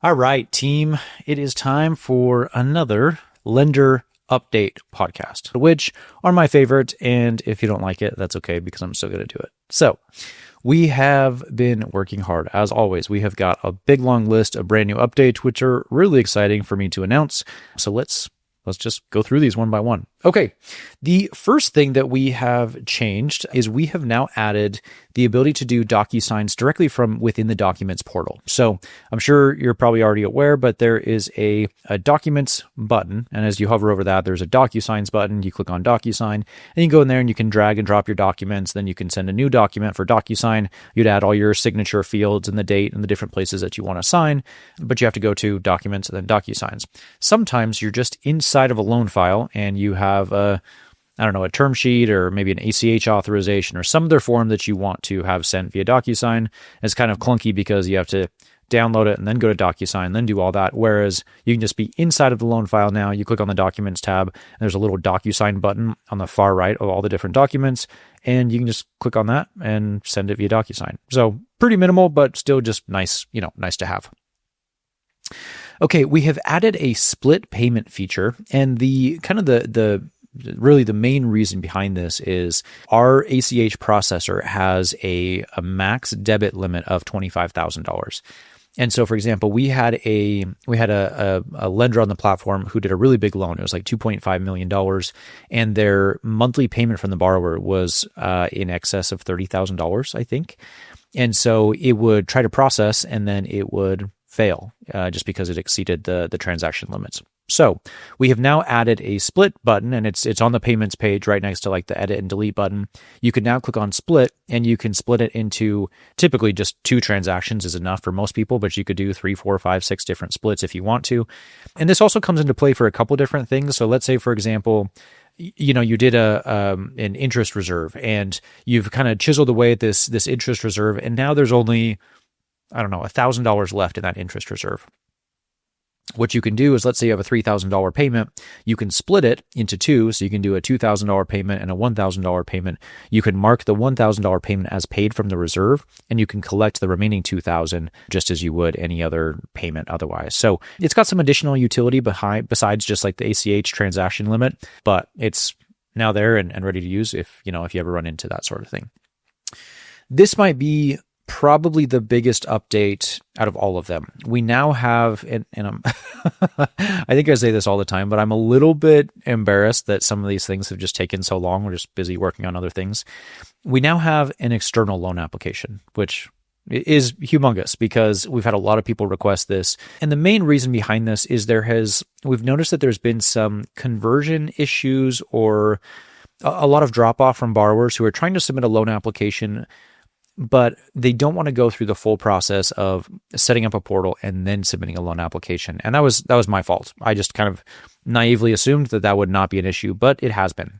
All right, team, it is time for another Lendr update podcast, which are my favorite. And if you don't like it, that's okay because I'm still going to do it. So we have been working hard. As always, we have got a big long list of brand new updates, which are really exciting for me to announce. So let's just go through these one by one. Okay, the first thing that we have changed is we have now added the ability to do DocuSigns directly from within the Documents portal. So I'm sure you're probably already aware, but there is a Documents button. And as you hover over that, there's a DocuSigns button. You click on DocuSign and you go in there and you can drag and drop your documents. Then you can send a new document for DocuSign. You'd add all your signature fields and the date and the different places that you want to sign, but you have to go to Documents and then DocuSigns. Sometimes you're just inside of a loan file and you have a term sheet or maybe an ACH authorization or some other form that you want to have sent via DocuSign. It's kind of clunky because you have to download it and then go to DocuSign, then do all that. Whereas you can just be inside of the loan file now. You click on the Documents tab, and there's a little DocuSign button on the far right of all the different documents, and you can just click on that and send it via DocuSign. So pretty minimal, but still just nice, nice to have. Okay, we have added a split payment feature, and the really the main reason behind this is our ACH processor has a max debit limit of $25,000. And so, for example, we had a lender on the platform who did a really big loan. It was like $2.5 million, and their monthly payment from the borrower was in excess of $30,000, I think. And so it would try to process, and then it would fail just because it exceeded the transaction limits. So we have now added a split button, and it's on the payments page right next to like the edit and delete button. You can now click on split, and you can split it into typically just 2 transactions is enough for most people, but you could do 3, 4, 5, 6 different splits if you want to. And this also comes into play for a couple different things. So let's say, for example, you did an interest reserve, and you've kind of chiseled away at this interest reserve, and now there's only, $1,000 left in that interest reserve. What you can do is, let's say you have a $3,000 payment, you can split it into 2. So you can do a $2,000 payment and a $1,000 payment. You can mark the $1,000 payment as paid from the reserve, and you can collect the remaining $2,000 just as you would any other payment otherwise. So it's got some additional utility besides just like the ACH transaction limit, but it's now there and ready to use if you ever run into that sort of thing. This might be probably the biggest update out of all of them. We now have, and I'm, I think I say this all the time, but I'm a little bit embarrassed that some of these things have just taken so long. We're just busy working on other things. We now have an external loan application, which is humongous because we've had a lot of people request this. And the main reason behind this is we've noticed that there's been some conversion issues or a lot of drop off from borrowers who are trying to submit a loan application, but they don't want to go through the full process of setting up a portal and then submitting a loan application. And that was my fault. I just kind of naively assumed that would not be an issue, but it has been.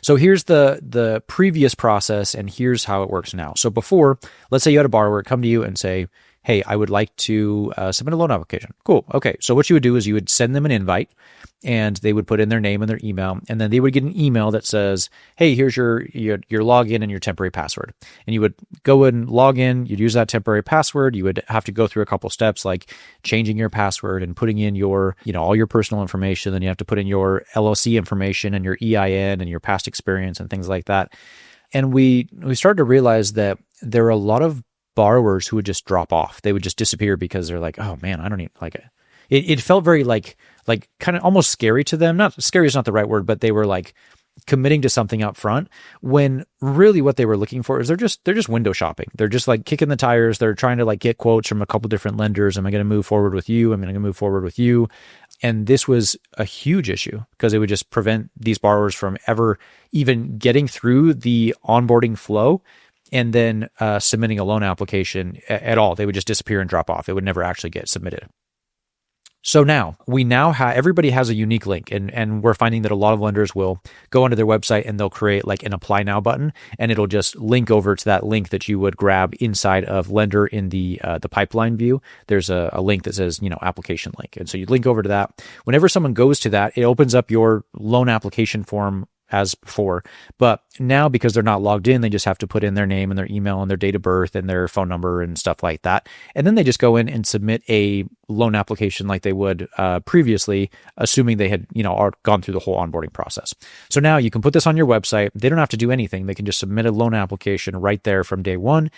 So here's the previous process, and here's how it works now. So before, let's say you had a borrower come to you and say, hey, I would like to submit a loan application. Cool. Okay. So what you would do is you would send them an invite, and they would put in their name and their email, and then they would get an email that says, hey, here's your login and your temporary password. And you would go and log in, you'd use that temporary password. You would have to go through a couple steps like changing your password and putting in your, all your personal information. Then you have to put in your LLC information and your EIN and your past experience and things like that. And we started to realize that there are a lot of borrowers who would just drop off. They would just disappear because they're like, oh man, I don't even like it. It felt very like kind of almost scary to them. Not scary is not the right word, but they were like committing to something up front when really what they were looking for is they're just window shopping. They're just like kicking the tires. They're trying to like get quotes from a couple different lenders. Am I going to move forward with you? Am I going to move forward with you? And this was a huge issue because it would just prevent these borrowers from ever even getting through the onboarding flow and then submitting a loan application at all. They would just disappear and drop off. It would never actually get submitted. So now everybody has a unique link, and we're finding that a lot of lenders will go onto their website and they'll create like an apply now button, and it'll just link over to that link that you would grab inside of Lendr in the pipeline view. There's a link that says, application link. And so you link over to that. Whenever someone goes to that, it opens up your loan application form as before. But now, because they're not logged in, they just have to put in their name and their email and their date of birth and their phone number and stuff like that. And then they just go in and submit a loan application like they would previously, assuming they had, gone through the whole onboarding process. So now you can put this on your website. They don't have to do anything. They can just submit a loan application right there from day one.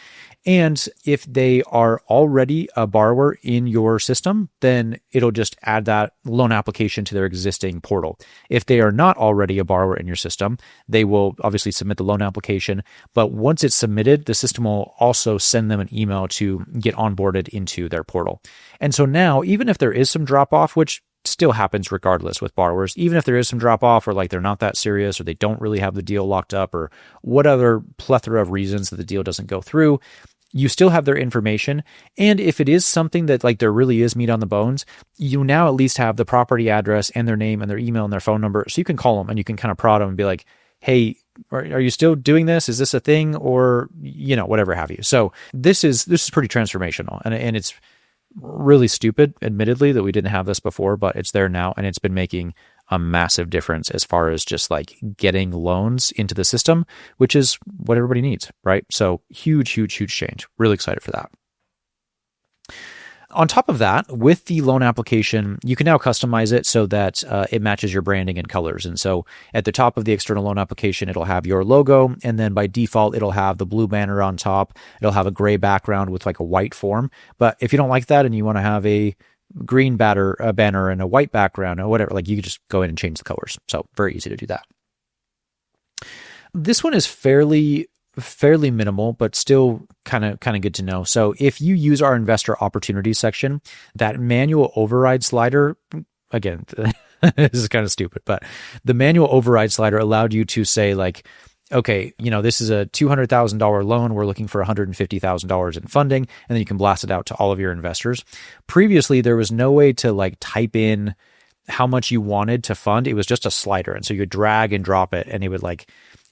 And if they are already a borrower in your system, then it'll just add that loan application to their existing portal. If they are not already a borrower in your system, they will obviously submit the loan application. But once it's submitted, the system will also send them an email to get onboarded into their portal. And so now, even if there is some drop off, which still happens regardless with borrowers, even if there is some drop off or like they're not that serious or they don't really have the deal locked up or what other plethora of reasons that the deal doesn't go through, you still have their information. And if it is something that like there really is meat on the bones, you now at least have the property address and their name and their email and their phone number. So you can call them and you can kind of prod them and be like, hey, are you still doing this? Is this a thing? Or, whatever have you. So this is pretty transformational. And it's really stupid, admittedly, that we didn't have this before, but it's there now. And it's been making a massive difference as far as just like getting loans into the system, which is what everybody needs, right? So huge, huge, huge change. Really excited for that. On top of that, with the loan application, you can now customize it so that it matches your branding and colors. And so at the top of the external loan application, it'll have your logo. And then by default, it'll have the blue banner on top. It'll have a gray background with like a white form. But if you don't like that and you want to have a green banner and a white background or whatever, like you can just go in and change the colors. So very easy to do that. This one is fairly minimal, but still kind of good to know. So if you use our investor opportunities section, that manual override slider, again, this is kind of stupid, but the manual override slider allowed you to say like, okay, this is a $200,000 loan. We're looking for $150,000 in funding. And then you can blast it out to all of your investors. Previously, there was no way to like type in how much you wanted to fund. It was just a slider. And so you would drag and drop it. And it would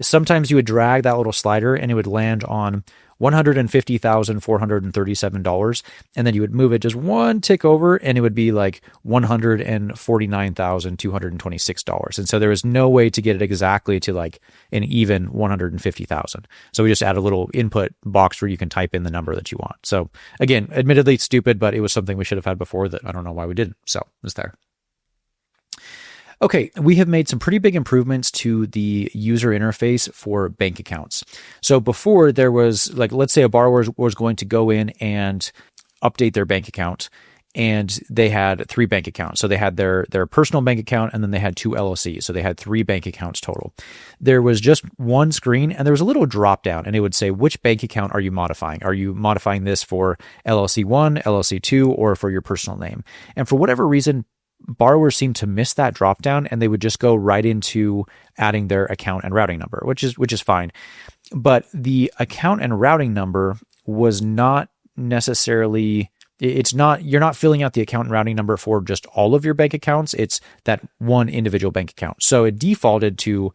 sometimes you would drag that little slider and it would land on $150,437. And then you would move it just one tick over and it would be like $149,226. And so there was no way to get it exactly to like an even 150,000. So we just add a little input box where you can type in the number that you want. So again, admittedly stupid, but it was something we should have had before that I don't know why we didn't. So it's there. Okay, we have made some pretty big improvements to the user interface for bank accounts. So before there was like, let's say a borrower was going to go in and update their bank account and they had 3 bank accounts. So they had their personal bank account and then they had 2 LLCs. So they had 3 bank accounts total. There was just one screen and there was a little drop down and it would say, which bank account are you modifying? Are you modifying this for LLC 1, LLC 2, or for your personal name? And for whatever reason, borrowers seem to miss that drop down and they would just go right into adding their account and routing number, which is fine. But the account and routing number was not necessarily, you're not filling out the account and routing number for just all of your bank accounts. It's that one individual bank account. So it defaulted to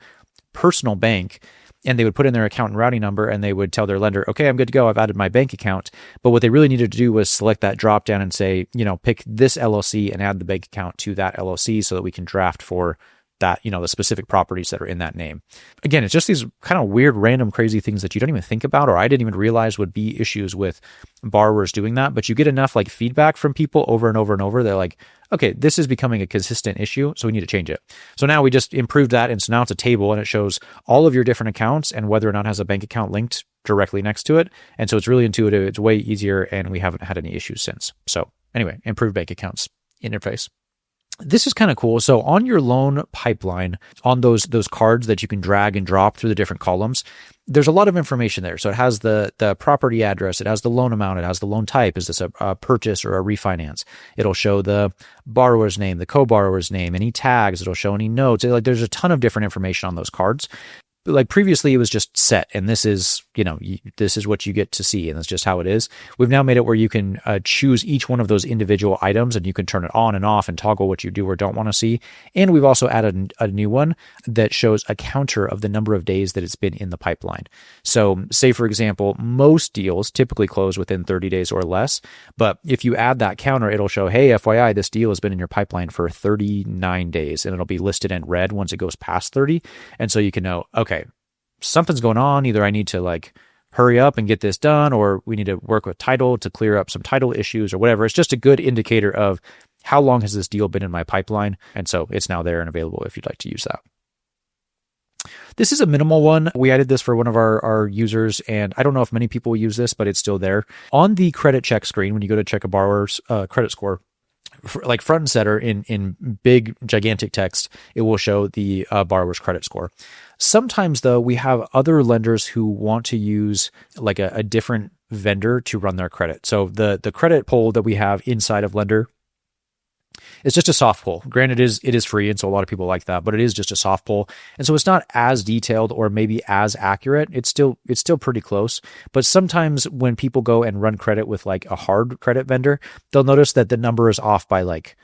personal bank and they would put in their account and routing number and they would tell their lender, okay, I'm good to go. I've added my bank account. But what they really needed to do was select that drop down and say, pick this LLC and add the bank account to that LLC so that we can draft for that, the specific properties that are in that name. Again, it's just these kind of weird, random, crazy things that you don't even think about, or I didn't even realize would be issues with borrowers doing that. But you get enough like feedback from people over and over and over. They're like, okay, this is becoming a consistent issue, so we need to change it. So now we just improved that. And so now it's a table and it shows all of your different accounts and whether or not it has a bank account linked directly next to it. And so it's really intuitive. It's way easier and we haven't had any issues since. So anyway, improved bank accounts interface. This is kind of cool. So on your loan pipeline, on those cards that you can drag and drop through the different columns, there's a lot of information there. So it has the property address, it has the loan amount, it has the loan type. Is this a purchase or a refinance? It'll show the borrower's name, the co-borrower's name, any tags. It'll show any notes. There's a ton of different information on those cards. like previously it was just set, and this is, this is what you get to see, and that's just how it is. We've now made it where you can choose each one of those individual items, and you can turn it on and off and toggle what you do or don't want to see. And we've also added a new one that shows a counter of the number of days that it's been in the pipeline. So say, for example, most deals typically close within 30 days or less, but if you add that counter, it'll show, hey, FYI, this deal has been in your pipeline for 39 days, and it'll be listed in red once it goes past 30. And so you can know, okay, something's going on. Either I need to like hurry up and get this done, or we need to work with title to clear up some title issues or whatever. It's just a good indicator of how long has this deal been in my pipeline. And so it's now there and available if you'd like to use that. This is a minimal one. We added this for one of our users, and I don't know if many people use this, but it's still there. On the credit check screen, when you go to check a borrower's credit score, like front and center in big, gigantic text, it will show the borrower's credit score. Sometimes, though, we have other lenders who want to use like a different vendor to run their credit. So the credit poll that we have inside of Lendr, it's just a soft poll. Granted, it is free, and so a lot of people like that, but it is just a soft poll. And so it's not as detailed or maybe as accurate. It's still pretty close. But sometimes when people go and run credit with like a hard credit vendor, they'll notice that the number is off by like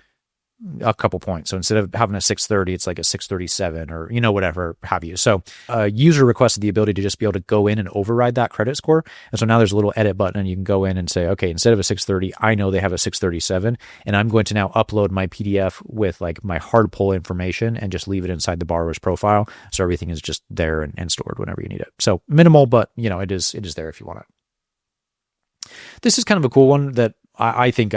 a couple points. So instead of having a 630, it's like a 637 or, whatever have you. So a user requested the ability to just be able to go in and override that credit score. And so now there's a little edit button, and you can go in and say, okay, instead of a 630, I know they have a 637, and I'm going to now upload my PDF with like my hard pull information and just leave it inside the borrower's profile. So everything is just there and stored whenever you need it. So minimal, but it is there if you want it. This is kind of a cool one that I think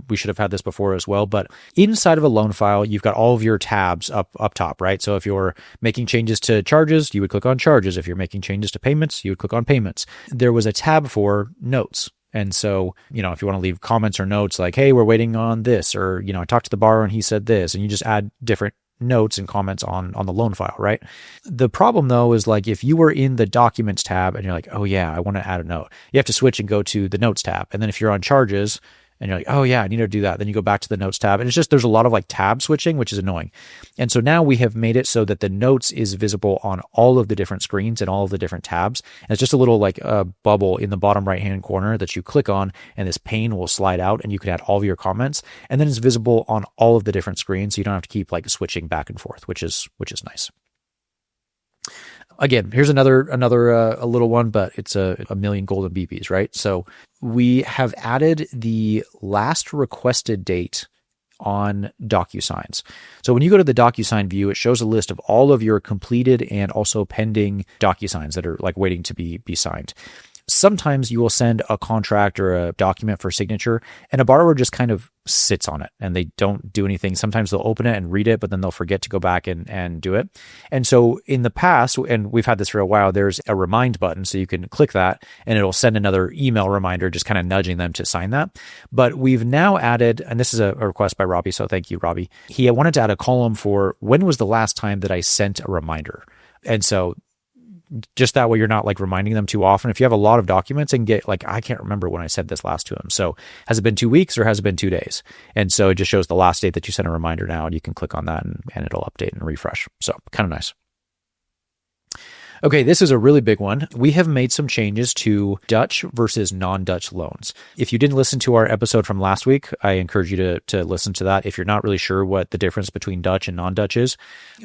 we should have had this before as well, but inside of a loan file, you've got all of your tabs up top, right? So if you're making changes to charges, you would click on charges. If you're making changes to payments, you would click on payments. There was a tab for notes. And so, if you want to leave comments or notes like, hey, we're waiting on this, or, I talked to the borrower and he said this, and you just add different notes and comments on the loan file, right? The problem though is like if you were in the documents tab and you're like, oh yeah, I want to add a note, you have to switch and go to the notes tab. And then if you're on charges and you're like, oh yeah, I need to do that, then you go back to the notes tab. And it's just, there's a lot of like tab switching, which is annoying. And so now we have made it so that the notes is visible on all of the different screens and all of the different tabs. And it's just a little like a bubble in the bottom right-hand corner that you click on, and this pane will slide out and you can add all of your comments. And then it's visible on all of the different screens. So you don't have to keep like switching back and forth, which is nice. Again, here's another a little one, but it's a million golden BPs, right? So we have added the last requested date on DocuSigns. So when you go to the DocuSign view, it shows a list of all of your completed and also pending DocuSigns that are like waiting to be signed. Sometimes you will send a contract or a document for signature, and a borrower just kind of sits on it and they don't do anything. Sometimes they'll open it and read it, but then they'll forget to go back and do it. And so in the past, and we've had this for a while, there's a remind button. So you can click that and it'll send another email reminder, just kind of nudging them to sign that. But we've now added, and this is a request by Robbie, so thank you, Robbie. He wanted to add a column for when was the last time that I sent a reminder. And so just that way you're not like reminding them too often. If you have a lot of documents and get like, I can't remember when I said this last to him. So has it been 2 weeks or has it been 2 days? And so it just shows the last date that you sent a reminder now, and you can click on that and it'll update and refresh. So kind of nice. Okay, this is a really big one. We have made some changes to Dutch versus non-Dutch loans. If you didn't listen to our episode from last week, I encourage you to listen to that if you're not really sure what the difference between Dutch and non-Dutch is.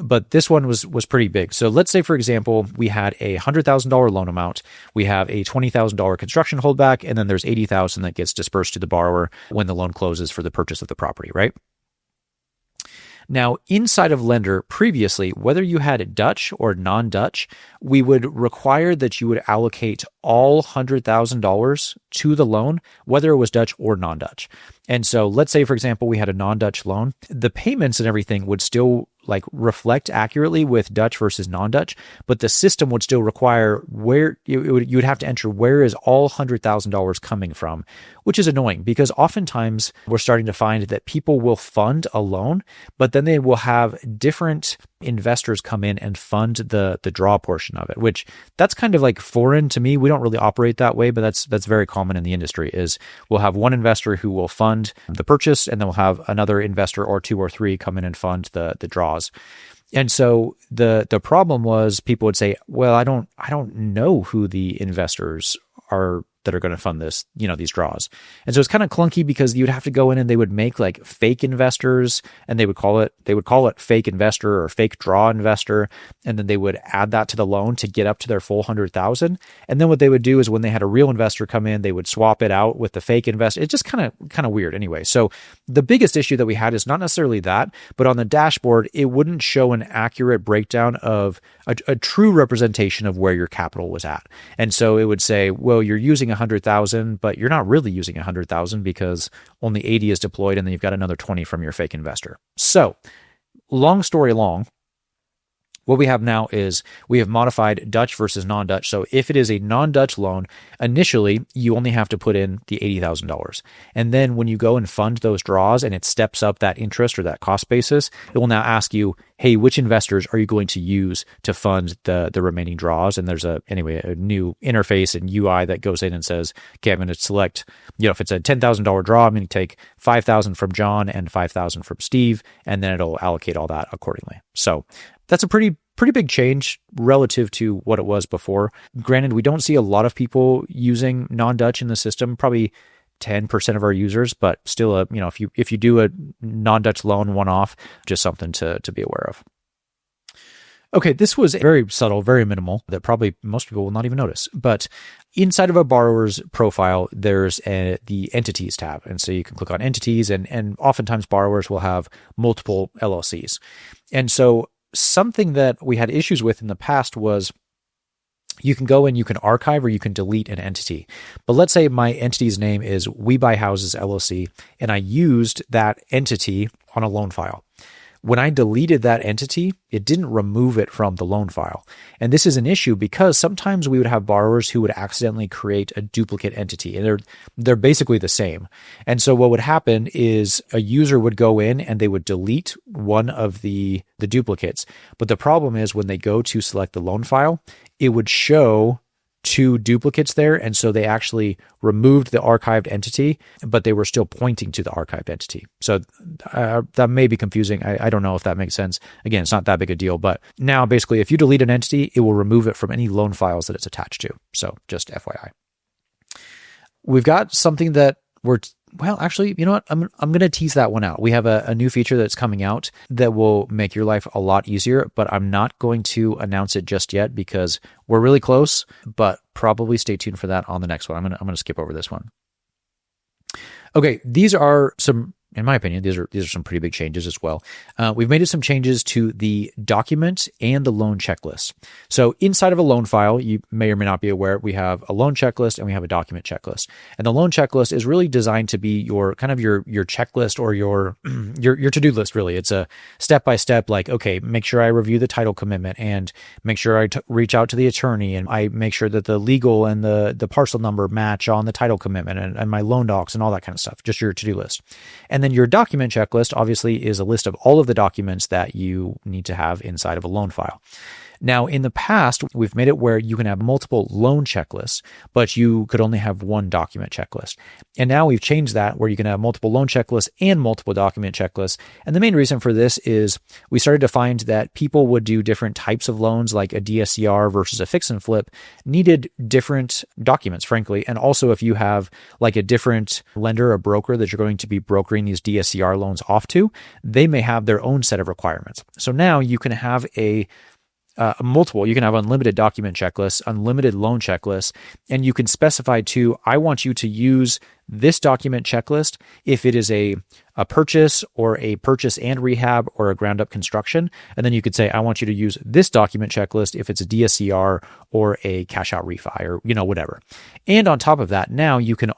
But this one was pretty big. So let's say, for example, we had a $100,000 loan amount. We have a $20,000 construction holdback, and then there's $80,000 that gets dispersed to the borrower when the loan closes for the purchase of the property, right? Now, inside of Lendr, previously, whether you had Dutch or non-Dutch, we would require that you would allocate all $100,000 to the loan, whether it was Dutch or non-Dutch. And so let's say, for example, we had a non-Dutch loan. The payments and everything would still like reflect accurately with Dutch versus non-Dutch, but the system would still require where you would have to enter where is all $100,000 coming from, which is annoying because oftentimes we're starting to find that people will fund a loan, but then they will have different investors come in and fund the draw portion of it, which that's kind of like foreign to me. We don't really operate that way, but that's very common in the industry. Is we'll have one investor who will fund the purchase, and then we'll have another investor or two or three come in and fund the draws. And so the problem was people would say, well, I don't know who the investors are that are going to fund this, these draws. And so it's kind of clunky because you'd have to go in and they would make like fake investors, and they would call it fake investor or fake draw investor. And then they would add that to the loan to get up to their full 100,000. And then what they would do is when they had a real investor come in, they would swap it out with the fake investor. It's just kind of weird anyway. So the biggest issue that we had is not necessarily that, but on the dashboard, it wouldn't show an accurate breakdown of a true representation of where your capital was at. And so it would say, well, you're using 100,000, but you're not really using 100,000 because only 80 is deployed, and then you've got another 20 from your fake investor. So long story long, what we have now is we have modified Dutch versus non-Dutch. So if it is a non-Dutch loan, initially you only have to put in the $80,000. And then when you go and fund those draws and it steps up that interest or that cost basis, it will now ask you, hey, which investors are you going to use to fund the remaining draws? And there's a new interface and UI that goes in and says, okay, I'm going to select, if it's a $10,000 draw, I'm going to take 5,000 from John and 5,000 from Steve, and then it'll allocate all that accordingly. So that's a pretty big change relative to what it was before. Granted, we don't see a lot of people using non-Dutch in the system, probably 10% of our users, but still, if you do a non-Dutch loan one-off, just something to be aware of. Okay, this was very subtle, very minimal, that probably most people will not even notice. But inside of a borrower's profile, there's the Entities tab. And so you can click on Entities, and oftentimes borrowers will have multiple LLCs. And so something that we had issues with in the past was you can go and you can archive or you can delete an entity. But let's say my entity's name is We Buy Houses LLC, and I used that entity on a loan file. When I deleted that entity, it didn't remove it from the loan file. And this is an issue because sometimes we would have borrowers who would accidentally create a duplicate entity, and they're basically the same. And so what would happen is a user would go in and they would delete one of the duplicates. But the problem is when they go to select the loan file, it would show two duplicates there. And so they actually removed the archived entity, but they were still pointing to the archived entity. So that may be confusing. I don't know if that makes sense. Again, it's not that big a deal, but now basically if you delete an entity, it will remove it from any loan files that it's attached to. So just FYI. We've got something that actually, you know what? I'm going to tease that one out. We have a new feature that's coming out that will make your life a lot easier, but I'm not going to announce it just yet because we're really close, but probably stay tuned for that on the next one. I'm going to skip over this one. Okay, these are some, in my opinion, these are some pretty big changes as well. We've made some changes to the document and the loan checklist. So inside of a loan file, you may or may not be aware, we have a loan checklist and we have a document checklist. And the loan checklist is really designed to be your kind of your checklist or your to-do list, really. It's a step-by-step, like, okay, make sure I review the title commitment and make sure I reach out to the attorney and I make sure that the legal and the parcel number match on the title commitment and my loan docs and all that kind of stuff, just your to-do list. And then your document checklist obviously is a list of all of the documents that you need to have inside of a loan file. Now, in the past, we've made it where you can have multiple loan checklists, but you could only have one document checklist. And now we've changed that where you can have multiple loan checklists and multiple document checklists. And the main reason for this is we started to find that people would do different types of loans, like a DSCR versus a fix and flip, needed different documents, frankly. And also if you have like a different lender or broker that you're going to be brokering these DSCR loans off to, they may have their own set of requirements. So now you can have you can have unlimited document checklists, unlimited loan checklists, and you can specify too, I want you to use this document checklist if it is a purchase or a purchase and rehab or a ground up construction. And then you could say, I want you to use this document checklist if it's a DSCR or a cash out refi or, whatever. And on top of that, now you can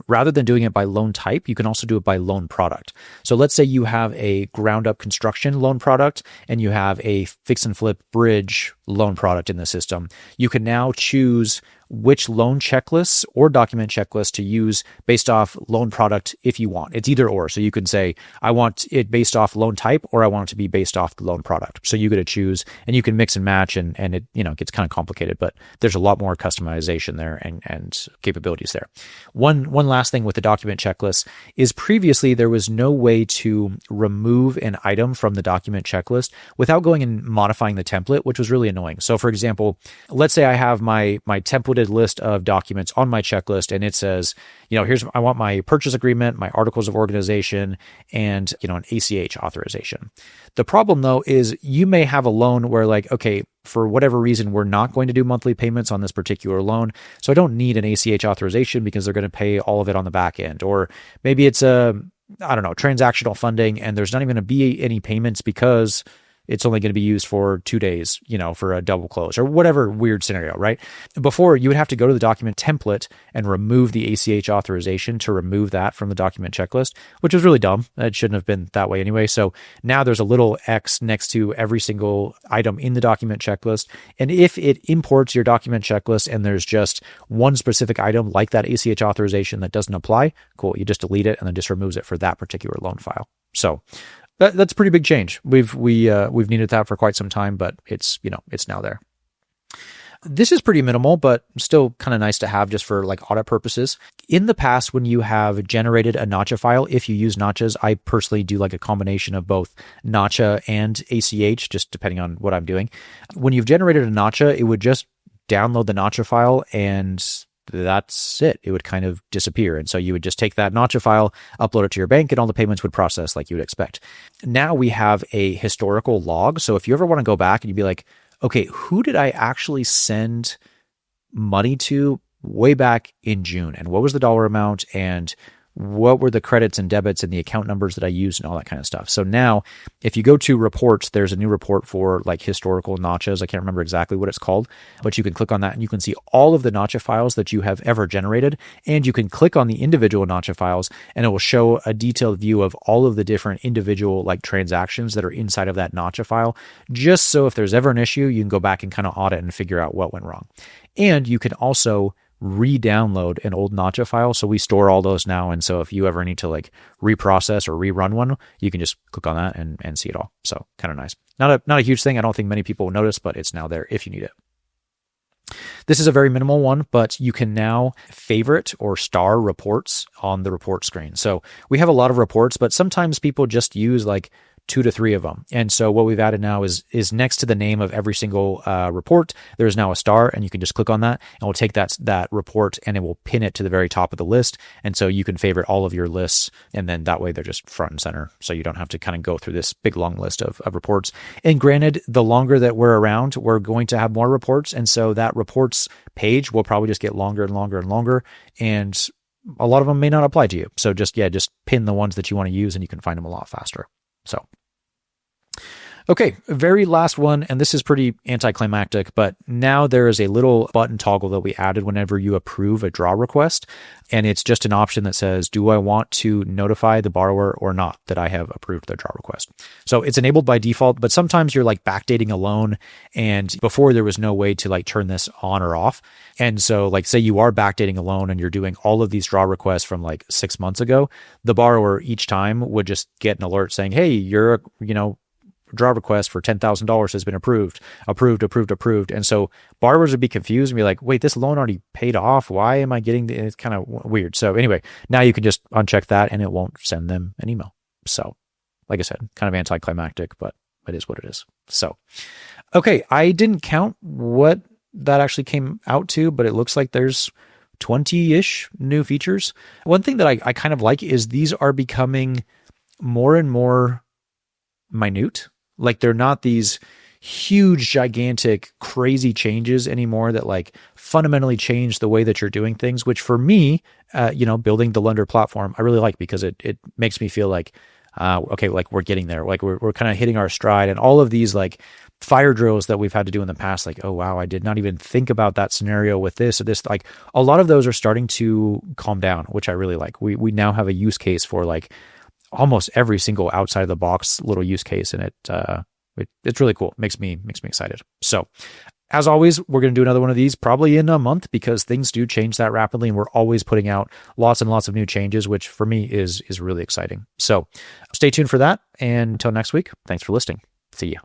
rather than doing it by loan type, you can also do it by loan product. So let's say you have a ground up construction loan product and you have a fix and flip bridge loan product in the system, you can now choose which loan checklists or document checklists to use based off loan product if you want. It's either or. So you can say, I want it based off loan type, or I want it to be based off the loan product. So you get to choose, and you can mix and match, and it gets kind of complicated, but there's a lot more customization there and capabilities there. One last thing with the document checklist is previously there was no way to remove an item from the document checklist without going and modifying the template, which was really annoying. So for example, let's say I have my templated list of documents on my checklist, and it says, I want my purchase agreement, my articles of organization, and an ACH authorization. The problem though is you may have a loan where okay, for whatever reason, we're not going to do monthly payments on this particular loan, so I don't need an ACH authorization because they're going to pay all of it on the back end. Or maybe it's transactional funding, and there's not even going to be any payments because it's only going to be used for 2 days, for a double close or whatever weird scenario, right? Before, you would have to go to the document template and remove the ACH authorization to remove that from the document checklist, which was really dumb. It shouldn't have been that way anyway. So now there's a little X next to every single item in the document checklist. And if it imports your document checklist and there's just one specific item like that ACH authorization that doesn't apply, cool, you just delete it and then just removes it for that particular loan file. So that's a pretty big change. We've needed that for quite some time, but it's now there. This is pretty minimal, but still kind of nice to have just for audit purposes. In the past, when you have generated a Notcha file, if you use Notchas, I personally do a combination of both Notcha and ACH, just depending on what I'm doing. When you've generated a Notcha, it would just download the Notcha file and that's it. It would kind of disappear. And so you would just take that Notcha file, upload it to your bank, and all the payments would process like you would expect. Now we have a historical log. So if you ever want to go back and you'd be like, okay, who did I actually send money to way back in June? And what was the dollar amount? And what were the credits and debits and the account numbers that I used and all that kind of stuff. So now if you go to reports, there's a new report for historical Notchas. I can't remember exactly what it's called, but you can click on that and you can see all of the Notcha files that you have ever generated. And you can click on the individual Notcha files and it will show a detailed view of all of the different individual transactions that are inside of that Notcha file. Just so if there's ever an issue, you can go back and kind of audit and figure out what went wrong. And you can also re-download an old Notcha file. So we store all those now. And so if you ever need to reprocess or rerun one, you can just click on that and see it all. So kind of nice. Not a huge thing. I don't think many people will notice, but it's now there if you need it. This is a very minimal one, but you can now favorite or star reports on the report screen. So we have a lot of reports, but sometimes people just use 2 to 3 of them. And so what we've added now is next to the name of every single report, there's now a star, and you can just click on that and we'll take that report and it will pin it to the very top of the list. And so you can favorite all of your lists, and then that way they're just front and center. So you don't have to kind of go through this big long list of reports. And granted, the longer that we're around, we're going to have more reports. And so that reports page will probably just get longer and longer and longer. And a lot of them may not apply to you. So just pin the ones that you want to use and you can find them a lot faster. So, okay, very last one, and this is pretty anticlimactic, but now there is a little button toggle that we added whenever you approve a draw request, and it's just an option that says, do I want to notify the borrower or not that I have approved their draw request? So it's enabled by default, but sometimes you're backdating a loan, and before there was no way to turn this on or off. And so say you are backdating a loan and you're doing all of these draw requests from 6 months ago, the borrower each time would just get an alert saying, hey, your draw request for $10,000 has been approved. And so borrowers would be confused and be like, wait, this loan already paid off. Why am I getting it's kind of weird. So anyway, now you can just uncheck that and it won't send them an email. So like I said, kind of anticlimactic, but it is what it is. So, okay. I didn't count what that actually came out to, but it looks like there's 20-ish new features. One thing that I kind of like is these are becoming more and more minute. They're not these huge, gigantic, crazy changes anymore that fundamentally change the way that you're doing things, which for me, building the Lendr platform, I really like because it makes me feel okay, we're getting there. We're kind of hitting our stride, and all of these fire drills that we've had to do in the past, oh wow, I did not even think about that scenario with this or this. A lot of those are starting to calm down, which I really like. We now have a use case for almost every single outside of the box little use case, and It's really cool. It makes me excited. So as always, we're going to do another one of these probably in a month because things do change that rapidly, and we're always putting out lots and lots of new changes, which for me is really exciting. So stay tuned for that. And until next week, thanks for listening. See ya.